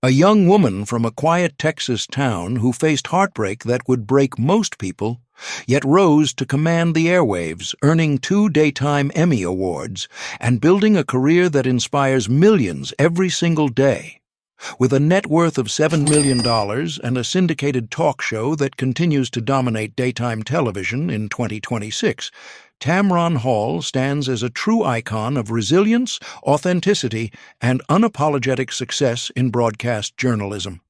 A young woman from a quiet Texas town who faced heartbreak that would break most people, yet rose to command the airwaves, earning 2 Daytime Emmy Awards and building a career that inspires millions every single day. With a net worth of $7 million and a syndicated talk show that continues to dominate daytime television in 2026, Tamron Hall stands as a true icon of resilience, authenticity, and unapologetic success in broadcast journalism.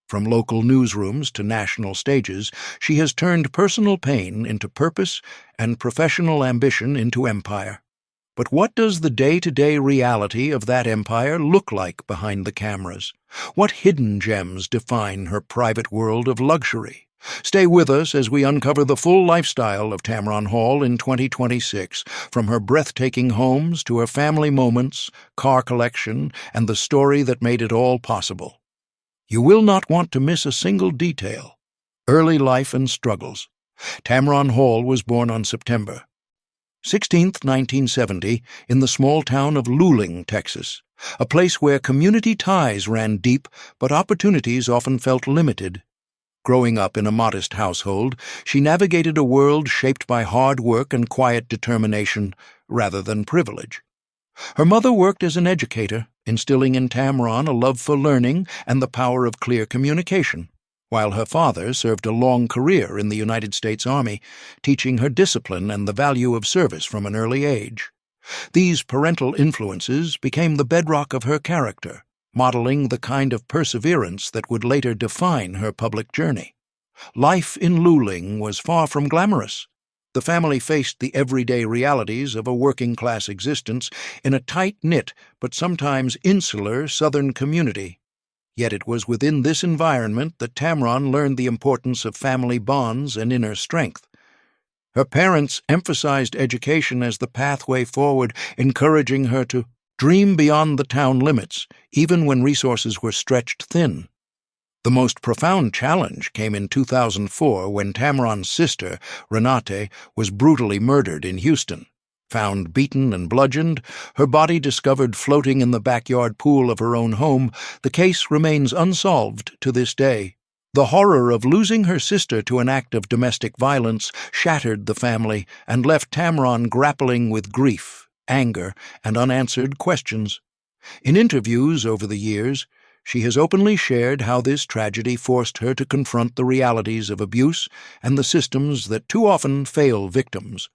From local newsrooms to national stages, she has turned personal pain into purpose and professional ambition into empire. But what does the day-to-day reality of that empire look like behind the cameras? What hidden gems define her private world of luxury? Stay with us as we uncover the full lifestyle of Tamron Hall in 2026, from her breathtaking homes to her family moments, car collection, and the story that made it all possible. You will not want to miss a single detail. Early life and struggles. Tamron Hall was born on September 16, 1970, in the small town of Luling, Texas, a place where community ties ran deep but opportunities often felt limited. Growing up in a modest household, she navigated a world shaped by hard work and quiet determination rather than privilege. Her mother worked as an educator, instilling in Tamron a love for learning and the power of clear communication, while her father served a long career in the United States Army, teaching her discipline and the value of service from an early age. These parental influences became the bedrock of her character, modeling the kind of perseverance that would later define her public journey. Life in Luling was far from glamorous. The family faced the everyday realities of a working-class existence in a tight-knit but sometimes insular southern community. Yet it was within this environment that Tamron learned the importance of family bonds and inner strength. Her parents emphasized education as the pathway forward, encouraging her to dream beyond the town limits, even when resources were stretched thin. The most profound challenge came in 2004 when Tamron's sister, Renate, was brutally murdered in Houston. Found beaten and bludgeoned, her body discovered floating in the backyard pool of her own home, the case remains unsolved to this day. The horror of losing her sister to an act of domestic violence shattered the family and left Tamron grappling with grief, anger, and unanswered questions. In interviews over the years, she has openly shared how this tragedy forced her to confront the realities of abuse and the systems that too often fail victims.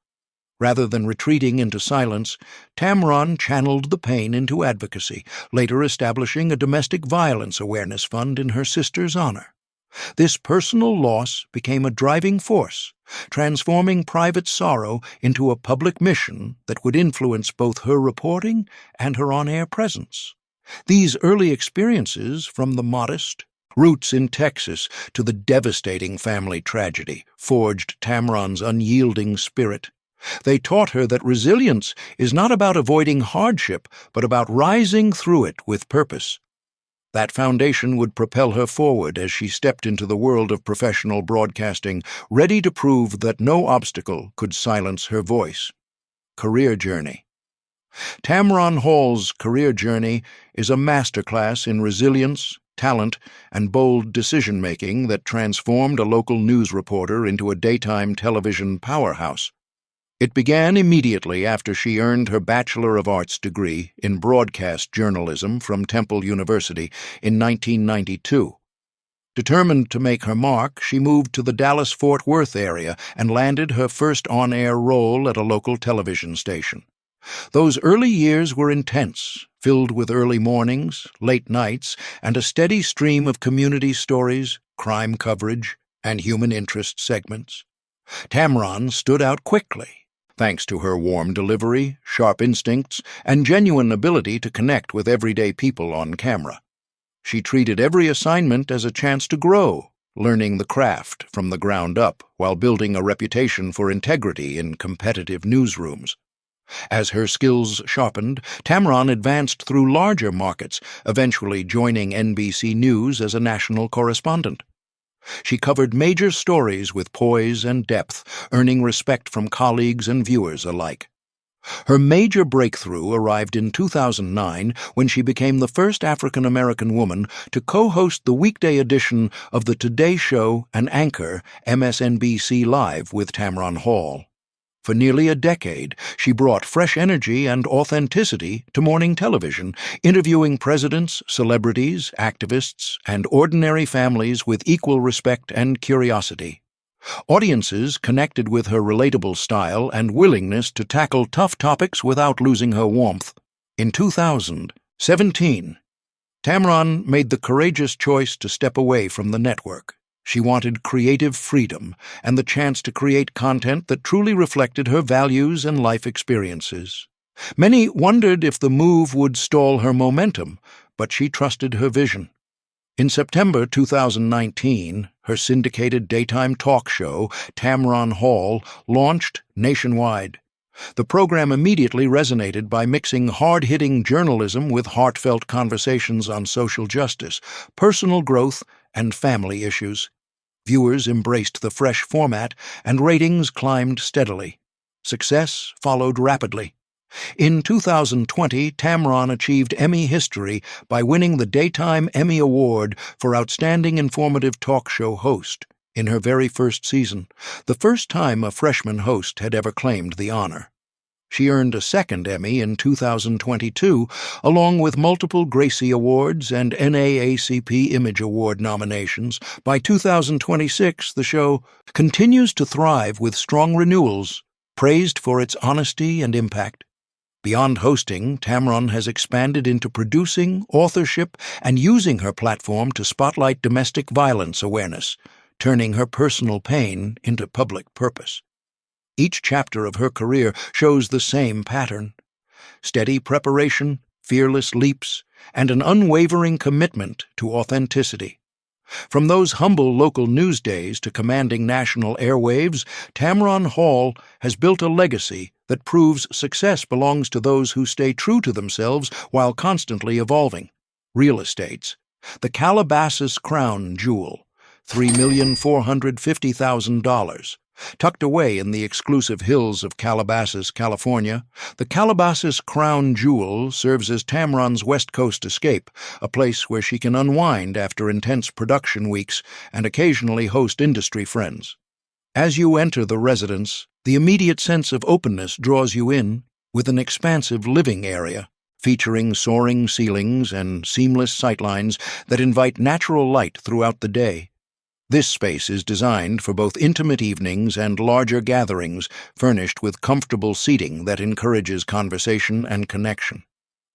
Rather than retreating into silence, Tamron channeled the pain into advocacy, later establishing a domestic violence awareness fund in her sister's honor. This personal loss became a driving force, transforming private sorrow into a public mission that would influence both her reporting and her on-air presence. These early experiences, from the modest roots in Texas to the devastating family tragedy, forged Tamron's unyielding spirit. They taught her that resilience is not about avoiding hardship, but about rising through it with purpose. That foundation would propel her forward as she stepped into the world of professional broadcasting, ready to prove that no obstacle could silence her voice. Career journey. Tamron Hall's career journey is a masterclass in resilience, talent, and bold decision-making that transformed a local news reporter into a daytime television powerhouse. It began immediately after she earned her Bachelor of Arts degree in broadcast journalism from Temple University in 1992. Determined to make her mark, she moved to the Dallas-Fort Worth area and landed her first on-air role at a local television station. Those early years were intense, filled with early mornings, late nights, and a steady stream of community stories, crime coverage, and human interest segments. Tamron stood out quickly, thanks to her warm delivery, sharp instincts, and genuine ability to connect with everyday people on camera. She treated every assignment as a chance to grow, learning the craft from the ground up while building a reputation for integrity in competitive newsrooms. As her skills sharpened, Tamron advanced through larger markets, eventually joining NBC News as a national correspondent. She covered major stories with poise and depth, earning respect from colleagues and viewers alike. Her major breakthrough arrived in 2009 when she became the first African-American woman to co-host the weekday edition of The Today Show and anchor MSNBC Live with Tamron Hall. For nearly a decade, she brought fresh energy and authenticity to morning television, interviewing presidents, celebrities, activists, and ordinary families with equal respect and curiosity. Audiences connected with her relatable style and willingness to tackle tough topics without losing her warmth. In 2017, Tamron made the courageous choice to step away from the network. She wanted creative freedom and the chance to create content that truly reflected her values and life experiences. Many wondered if the move would stall her momentum, but she trusted her vision. In September 2019, her syndicated daytime talk show, Tamron Hall, launched nationwide. The program immediately resonated by mixing hard-hitting journalism with heartfelt conversations on social justice, personal growth, and family issues. Viewers embraced the fresh format, and ratings climbed steadily. Success followed rapidly. In 2020, Tamron achieved Emmy history by winning the Daytime Emmy Award for Outstanding Informative Talk Show Host in her very first season, the first time a freshman host had ever claimed the honor. She earned a second Emmy in 2022, along with multiple Gracie Awards and NAACP Image Award nominations. By 2026, the show continues to thrive with strong renewals, praised for its honesty and impact. Beyond hosting, Tamron has expanded into producing, authorship, and using her platform to spotlight domestic violence awareness, turning her personal pain into public purpose. Each chapter of her career shows the same pattern: steady preparation, fearless leaps, and an unwavering commitment to authenticity. From those humble local news days to commanding national airwaves, Tamron Hall has built a legacy that proves success belongs to those who stay true to themselves while constantly evolving. Real estates. The Calabasas Crown Jewel, $3,450,000. Tucked away in the exclusive hills of Calabasas, California, the Calabasas Crown Jewel serves as Tamron's West Coast escape, a place where she can unwind after intense production weeks and occasionally host industry friends. As you enter the residence, the immediate sense of openness draws you in, with an expansive living area, featuring soaring ceilings and seamless sightlines that invite natural light throughout the day. This space is designed for both intimate evenings and larger gatherings, furnished with comfortable seating that encourages conversation and connection.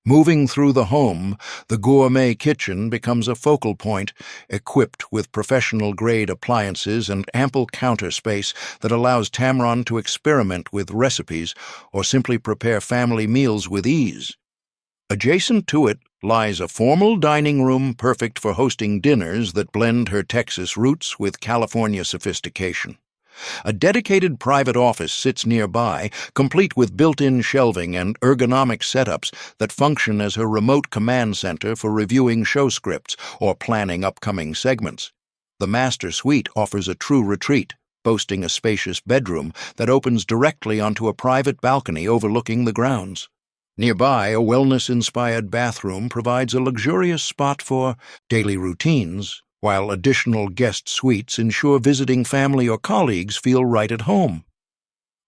Moving through the home, the gourmet kitchen becomes a focal point, equipped with professional-grade appliances and ample counter space that allows Tamron to experiment with recipes or simply prepare family meals with ease. Adjacent to it lies a formal dining room perfect for hosting dinners that blend her Texas roots with California sophistication. A dedicated private office sits nearby, complete with built-in shelving and ergonomic setups that function as her remote command center for reviewing show scripts or planning upcoming segments. The master suite offers a true retreat, boasting a spacious bedroom that opens directly onto a private balcony overlooking the grounds. Nearby, a wellness-inspired bathroom provides a luxurious spot for daily routines, while additional guest suites ensure visiting family or colleagues feel right at home.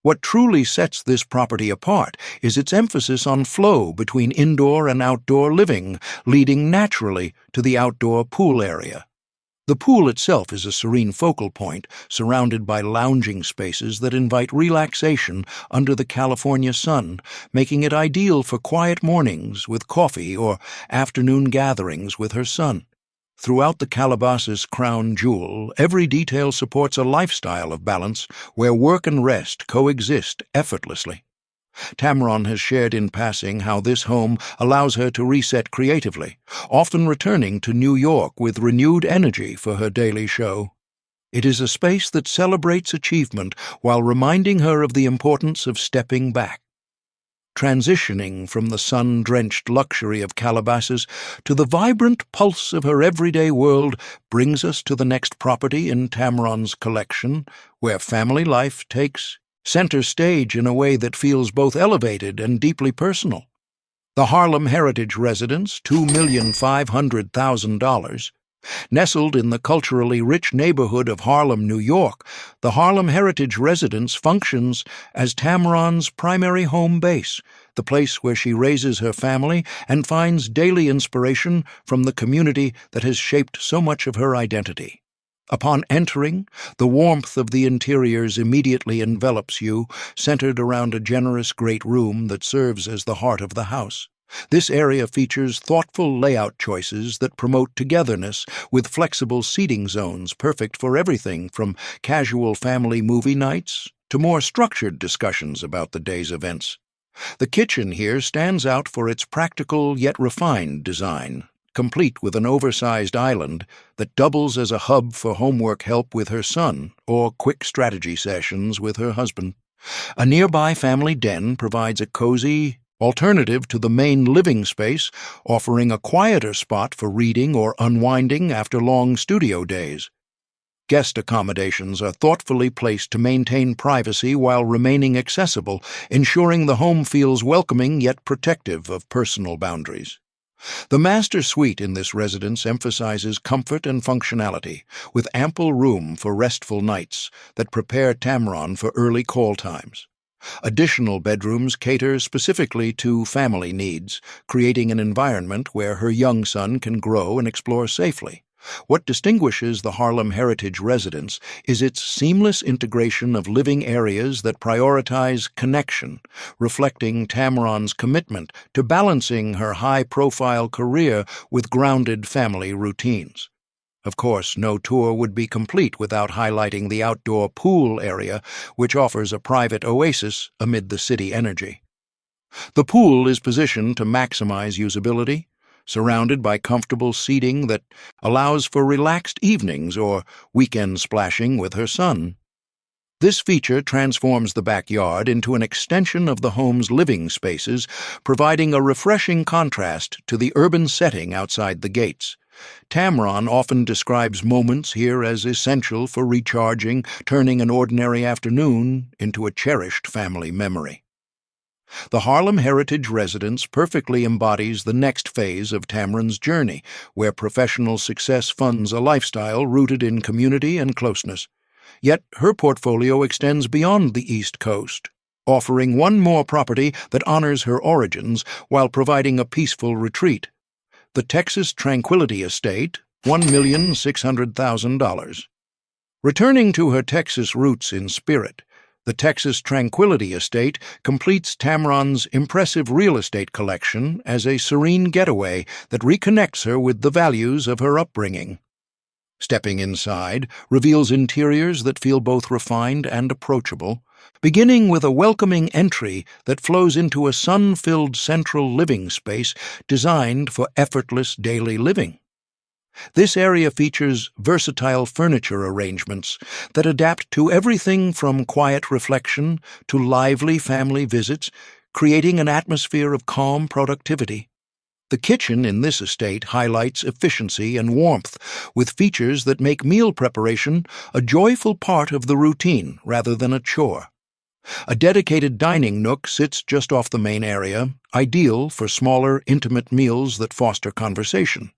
What truly sets this property apart is its emphasis on flow between indoor and outdoor living, leading naturally to the outdoor pool area. The pool itself is a serene focal point, surrounded by lounging spaces that invite relaxation under the California sun, making it ideal for quiet mornings with coffee or afternoon gatherings with her son. Throughout the Calabasas Crown Jewel, every detail supports a lifestyle of balance where work and rest coexist effortlessly. Tamron has shared in passing how this home allows her to reset creatively, often returning to New York with renewed energy for her daily show. It is a space that celebrates achievement while reminding her of the importance of stepping back. Transitioning from the sun-drenched luxury of Calabasas to the vibrant pulse of her everyday world brings us to the next property in Tamron's collection, where family life takes center stage in a way that feels both elevated and deeply personal. The Harlem Heritage Residence, $2,500,000. Nestled in the culturally rich neighborhood of Harlem, New York, the Harlem Heritage Residence functions as Tamron's primary home base, the place where she raises her family and finds daily inspiration from the community that has shaped so much of her identity. Upon entering, the warmth of the interiors immediately envelops you, centered around a generous great room that serves as the heart of the house. This area features thoughtful layout choices that promote togetherness, with flexible seating zones perfect for everything from casual family movie nights to more structured discussions about the day's events. The kitchen here stands out for its practical yet refined design, complete with an oversized island that doubles as a hub for homework help with her son or quick strategy sessions with her husband. A nearby family den provides a cozy alternative to the main living space, offering a quieter spot for reading or unwinding after long studio days. Guest accommodations are thoughtfully placed to maintain privacy while remaining accessible, ensuring the home feels welcoming yet protective of personal boundaries. The master suite in this residence emphasizes comfort and functionality, with ample room for restful nights that prepare Tamron for early call times. Additional bedrooms cater specifically to family needs, creating an environment where her young son can grow and explore safely. What distinguishes the Harlem Heritage Residence is its seamless integration of living areas that prioritize connection, reflecting Tamron's commitment to balancing her high-profile career with grounded family routines. Of course, no tour would be complete without highlighting the outdoor pool area, which offers a private oasis amid the city energy. The pool is positioned to maximize usability, surrounded by comfortable seating that allows for relaxed evenings or weekend splashing with her son. This feature transforms the backyard into an extension of the home's living spaces, providing a refreshing contrast to the urban setting outside the gates. Tamron often describes moments here as essential for recharging, turning an ordinary afternoon into a cherished family memory. The Harlem Heritage Residence perfectly embodies the next phase of Tamron's journey, where professional success funds a lifestyle rooted in community and closeness. Yet her portfolio extends beyond the East Coast, offering one more property that honors her origins while providing a peaceful retreat. The Texas Tranquility Estate, $1,600,000. Returning to her Texas roots in spirit, the Texas Tranquility Estate completes Tamron's impressive real estate collection as a serene getaway that reconnects her with the values of her upbringing. Stepping inside reveals interiors that feel both refined and approachable, beginning with a welcoming entry that flows into a sun-filled central living space designed for effortless daily living. This area features versatile furniture arrangements that adapt to everything from quiet reflection to lively family visits, creating an atmosphere of calm productivity. The kitchen in this estate highlights efficiency and warmth, with features that make meal preparation a joyful part of the routine rather than a chore. A dedicated dining nook sits just off the main area, ideal for smaller, intimate meals that foster conversation.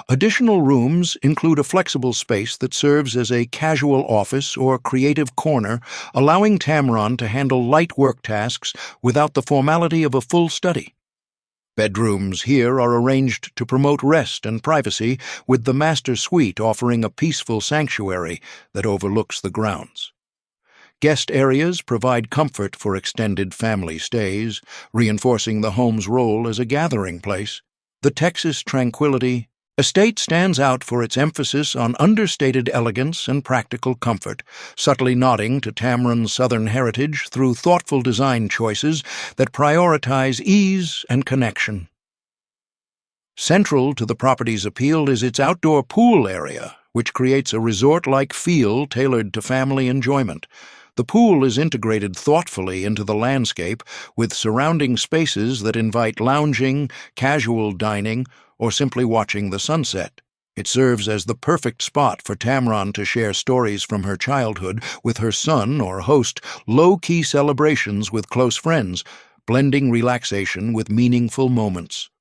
Additional rooms include a flexible space that serves as a casual office or creative corner, allowing Tamron to handle light work tasks without the formality of a full study. Bedrooms here are arranged to promote rest and privacy, with the master suite offering a peaceful sanctuary that overlooks the grounds. Guest areas provide comfort for extended family stays, reinforcing the home's role as a gathering place. The Texas Tranquility Estate stands out for its emphasis on understated elegance and practical comfort, subtly nodding to Tamron's Southern heritage through thoughtful design choices that prioritize ease and connection. Central to the property's appeal is its outdoor pool area, which creates a resort-like feel tailored to family enjoyment. The pool is integrated thoughtfully into the landscape, with surrounding spaces that invite lounging, casual dining, or simply watching the sunset. It serves as the perfect spot for Tamron to share stories from her childhood with her son or host low-key celebrations with close friends, blending relaxation with meaningful moments.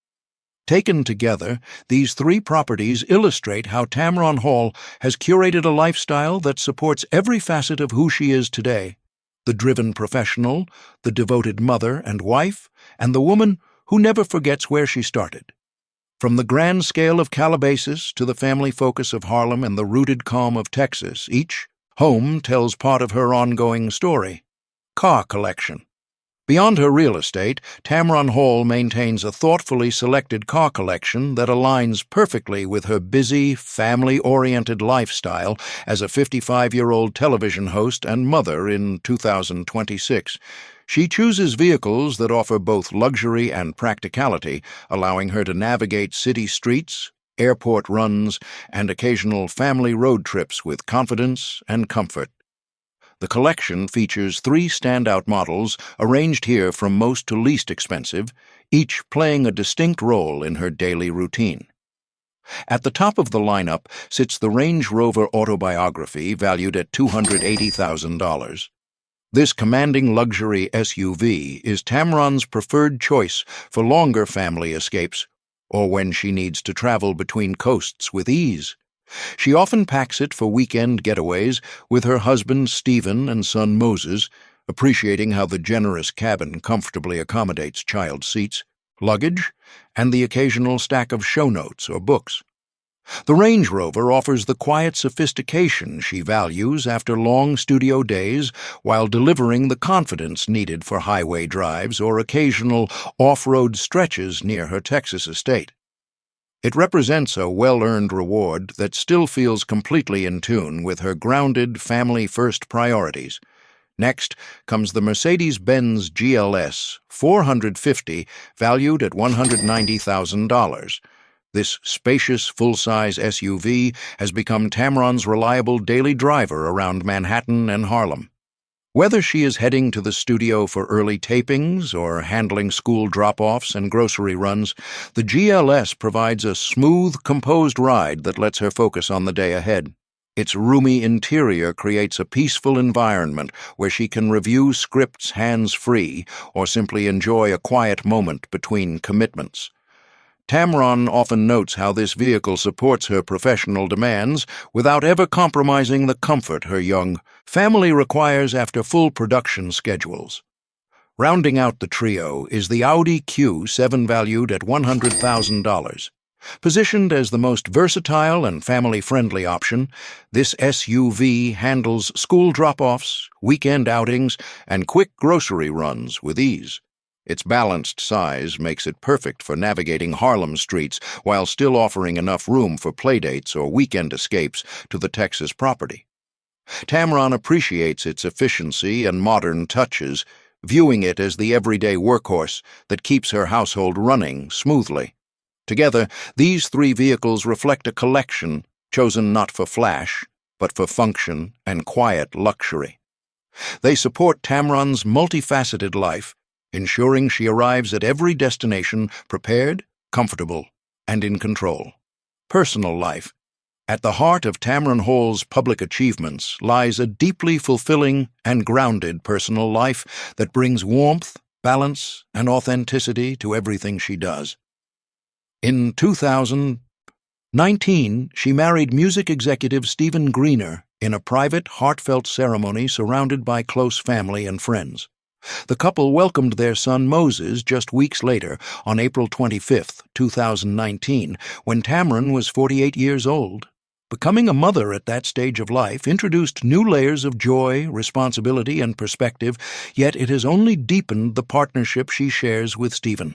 Taken together, these three properties illustrate how Tamron Hall has curated a lifestyle that supports every facet of who she is today: the driven professional, the devoted mother and wife, and the woman who never forgets where she started. From the grand scale of Calabasas to the family focus of Harlem and the rooted calm of Texas, each home tells part of her ongoing story. Car collection. Beyond her real estate, Tamron Hall maintains a thoughtfully selected car collection that aligns perfectly with her busy, family-oriented lifestyle as a 55-year-old television host and mother in 2026. She chooses vehicles that offer both luxury and practicality, allowing her to navigate city streets, airport runs, and occasional family road trips with confidence and comfort. The collection features 3 standout models arranged here from most to least expensive, each playing a distinct role in her daily routine. At the top of the lineup sits the Range Rover Autobiography, valued at $280,000. This commanding luxury SUV is Tamron's preferred choice for longer family escapes, or when she needs to travel between coasts with ease. She often packs it for weekend getaways with her husband Stephen and son Moses, appreciating how the generous cabin comfortably accommodates child seats, luggage, and the occasional stack of show notes or books. The Range Rover offers the quiet sophistication she values after long studio days while delivering the confidence needed for highway drives or occasional off-road stretches near her Texas estate. It represents a well-earned reward that still feels completely in tune with her grounded, family-first priorities. Next comes the Mercedes-Benz GLS 450, valued at $190,000. This spacious, full-size SUV has become Tamron's reliable daily driver around Manhattan and Harlem. Whether she is heading to the studio for early tapings or handling school drop-offs and grocery runs, the GLS provides a smooth, composed ride that lets her focus on the day ahead. Its roomy interior creates a peaceful environment where she can review scripts hands-free or simply enjoy a quiet moment between commitments. Tamron often notes how this vehicle supports her professional demands without ever compromising the comfort her young family requires after full production schedules. Rounding out the trio is the Audi Q7, valued at $100,000. Positioned as the most versatile and family-friendly option, this SUV handles school drop-offs, weekend outings, and quick grocery runs with ease. Its balanced size makes it perfect for navigating Harlem streets while still offering enough room for playdates or weekend escapes to the Texas property. Tamron appreciates its efficiency and modern touches, viewing it as the everyday workhorse that keeps her household running smoothly. Together, these 3 vehicles reflect a collection chosen not for flash, but for function and quiet luxury. They support Tamron's multifaceted life, ensuring she arrives at every destination prepared, comfortable, and in control. Personal life. At the heart of Tamron Hall's public achievements lies a deeply fulfilling and grounded personal life that brings warmth, balance, and authenticity to everything she does. In 2019, she married music executive Stephen Greener in a private, heartfelt ceremony surrounded by close family and friends. The couple welcomed their son Moses just weeks later, on April 25, 2019, when Tamron was 48 years old. Becoming a mother at that stage of life introduced new layers of joy, responsibility, and perspective, yet it has only deepened the partnership she shares with Stephen.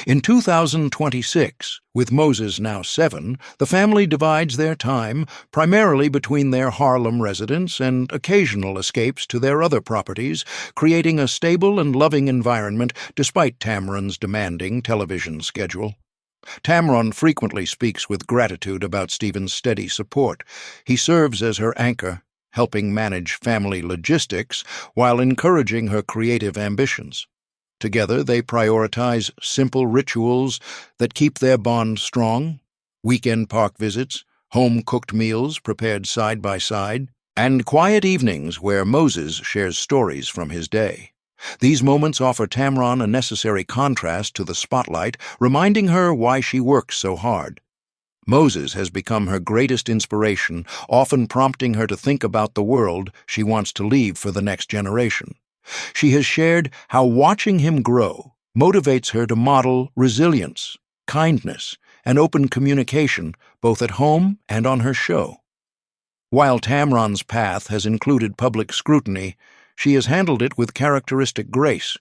In 2026, with Moses now 7, the family divides their time primarily between their Harlem residence and occasional escapes to their other properties, creating a stable and loving environment despite Tamron's demanding television schedule. Tamron frequently speaks with gratitude about Stephen's steady support. He serves as her anchor, helping manage family logistics while encouraging her creative ambitions. Together, they prioritize simple rituals that keep their bond strong: weekend park visits, home-cooked meals prepared side by side, and quiet evenings where Moses shares stories from his day. These moments offer Tamron a necessary contrast to the spotlight, reminding her why she works so hard. Moses has become her greatest inspiration, often prompting her to think about the world she wants to leave for the next generation. She has shared how watching him grow motivates her to model resilience, kindness, and open communication both at home and on her show. While Tamron's path has included public scrutiny, she has handled it with characteristic grace.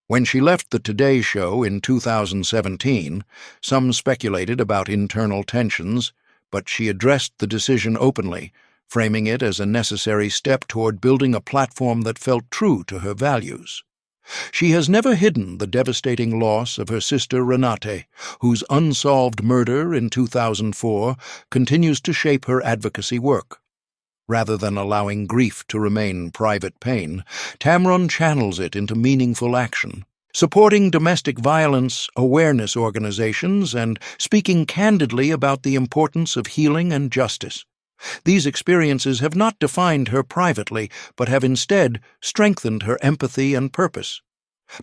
When she left the Today Show in 2017, some speculated about internal tensions, but she addressed the decision openly, framing it as a necessary step toward building a platform that felt true to her values. She has never hidden the devastating loss of her sister Renate, whose unsolved murder in 2004 continues to shape her advocacy work. Rather than allowing grief to remain private pain, Tamron channels it into meaningful action, supporting domestic violence awareness organizations and speaking candidly about the importance of healing and justice. These experiences have not defined her privately, but have instead strengthened her empathy and purpose.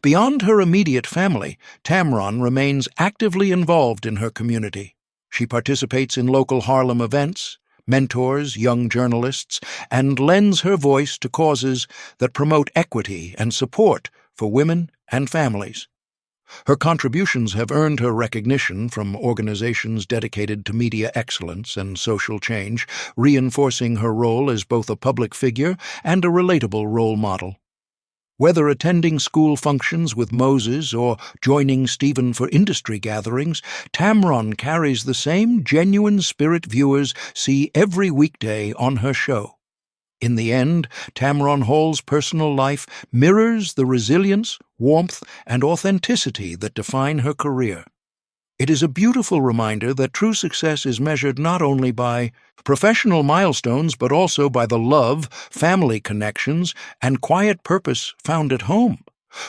Beyond her immediate family, Tamron remains actively involved in her community. She participates in local Harlem events, mentors young journalists, and lends her voice to causes that promote equity and support for women and families. Her contributions have earned her recognition from organizations dedicated to media excellence and social change, reinforcing her role as both a public figure and a relatable role model. Whether attending school functions with Moses or joining Stephen for industry gatherings, Tamron carries the same genuine spirit viewers see every weekday on her show. In the end, Tamron Hall's personal life mirrors the resilience, warmth, and authenticity that define her career. It is a beautiful reminder that true success is measured not only by professional milestones but also by the love, family connections, and quiet purpose found at home.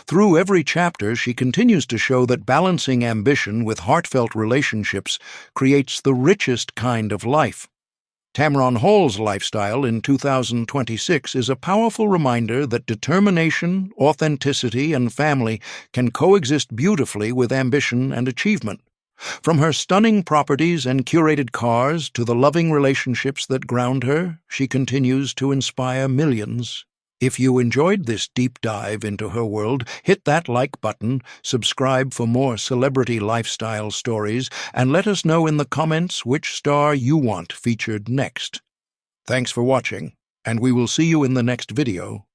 Through every chapter, she continues to show that balancing ambition with heartfelt relationships creates the richest kind of life. Tamron Hall's lifestyle in 2026 is a powerful reminder that determination, authenticity, and family can coexist beautifully with ambition and achievement. From her stunning properties and curated cars to the loving relationships that ground her, she continues to inspire millions. If you enjoyed this deep dive into her world, hit that like button, subscribe for more celebrity lifestyle stories, and let us know in the comments which star you want featured next. Thanks for watching, and we will see you in the next video.